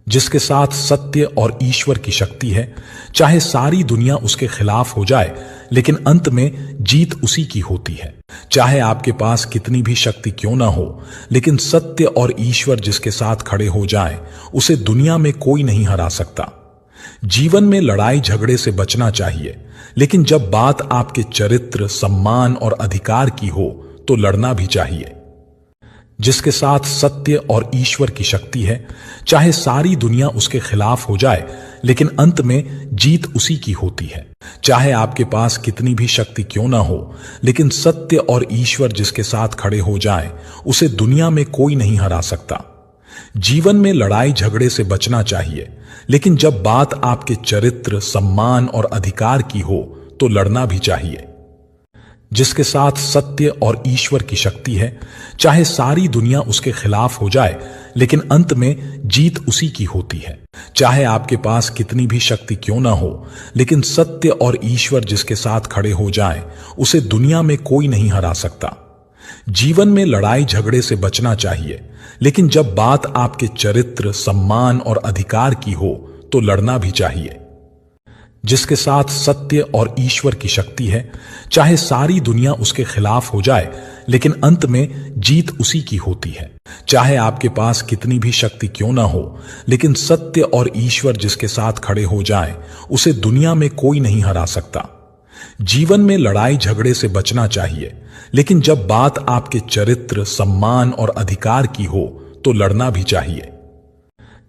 जिसके साथ सत्य और ईश्वर की शक्ति है। चाहे सारी दुनिया उसके खिलाफ हो जाए, लेकिन अंत में जीत उसी की होती है। चाहे आपके पास कितनी भी शक्ति क्यों ना हो, लेकिन सत्य और ईश्वर जिसके साथ खड़े हो जाएं, उसे दुनिया में कोई नहीं हरा सकता। जीवन में लड़ाई झगड़े से बचना चाहिए, लेकिन जब बात आपके चरित्र, सम्मान और अधिकार की हो तो लड़ना भी चाहिए। जिसके साथ सत्य और ईश्वर की शक्ति है, चाहे सारी दुनिया उसके खिलाफ हो जाए, लेकिन अंत में जीत उसी की होती है। चाहे आपके पास कितनी भी शक्ति क्यों ना हो, लेकिन सत्य और ईश्वर जिसके साथ खड़े हो जाएं, उसे दुनिया में कोई नहीं हरा सकता। जीवन में लड़ाई झगड़े से बचना चाहिए, लेकिन जब बात आपके चरित्र, सम्मान और अधिकार की हो तो लड़ना भी चाहिए। जिसके साथ सत्य और ईश्वर की शक्ति है, चाहे सारी दुनिया उसके खिलाफ हो जाए, लेकिन अंत में जीत उसी की होती है। चाहे आपके पास कितनी भी शक्ति क्यों ना हो, लेकिन सत्य और ईश्वर जिसके साथ खड़े हो जाएं, उसे दुनिया में कोई नहीं हरा सकता। जीवन में लड़ाई झगड़े से बचना चाहिए, लेकिन जब बात आपके चरित्र, सम्मान और अधिकार की हो तो लड़ना भी चाहिए। जिसके साथ सत्य और ईश्वर की शक्ति है, चाहे सारी दुनिया उसके खिलाफ हो जाए, लेकिन अंत में जीत उसी की होती है। चाहे आपके पास कितनी भी शक्ति क्यों ना हो, लेकिन सत्य और ईश्वर जिसके साथ खड़े हो जाएं, उसे दुनिया में कोई नहीं हरा सकता। जीवन में लड़ाई झगड़े से बचना चाहिए, लेकिन जब बात आपके चरित्र, सम्मान और अधिकार की हो तो लड़ना भी चाहिए।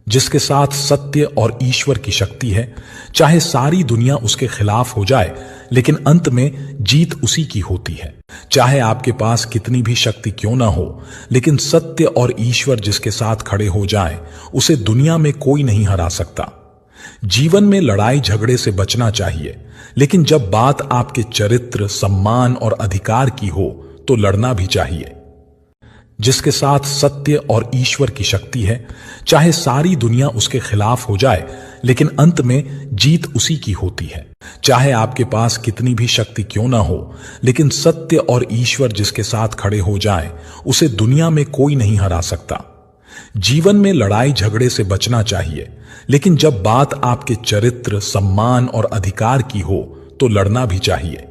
जिसके साथ सत्य और ईश्वर की शक्ति है, चाहे सारी दुनिया उसके खिलाफ हो जाए, लेकिन अंत में जीत उसी की होती है। चाहे आपके पास कितनी भी शक्ति क्यों ना हो, लेकिन सत्य और ईश्वर जिसके साथ खड़े हो जाएं, उसे दुनिया में कोई नहीं हरा सकता। जीवन में लड़ाई झगड़े से बचना चाहिए, लेकिन जब बात आपके चरित्र, सम्मान और अधिकार की हो तो लड़ना भी चाहिए। जिसके साथ सत्य और ईश्वर की शक्ति है, चाहे सारी दुनिया उसके खिलाफ हो जाए, लेकिन अंत में जीत उसी की होती है। चाहे आपके पास कितनी भी शक्ति क्यों ना हो, लेकिन सत्य और ईश्वर जिसके साथ खड़े हो जाएं, उसे दुनिया में कोई नहीं हरा सकता। जीवन में लड़ाई झगड़े से बचना चाहिए, लेकिन जब बात आपके चरित्र, सम्मान और अधिकार की हो तो लड़ना भी चाहिए।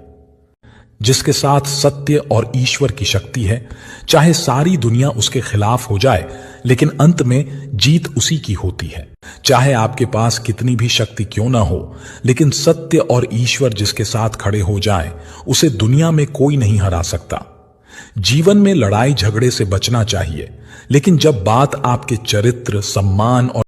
जिसके साथ सत्य और ईश्वर की शक्ति है, चाहे सारी दुनिया उसके खिलाफ हो जाए, लेकिन अंत में जीत उसी की होती है। चाहे आपके पास कितनी भी शक्ति क्यों ना हो, लेकिन सत्य और ईश्वर जिसके साथ खड़े हो जाएं, उसे दुनिया में कोई नहीं हरा सकता। जीवन में लड़ाई झगड़े से बचना चाहिए, लेकिन जब बात आपके चरित्र, सम्मान और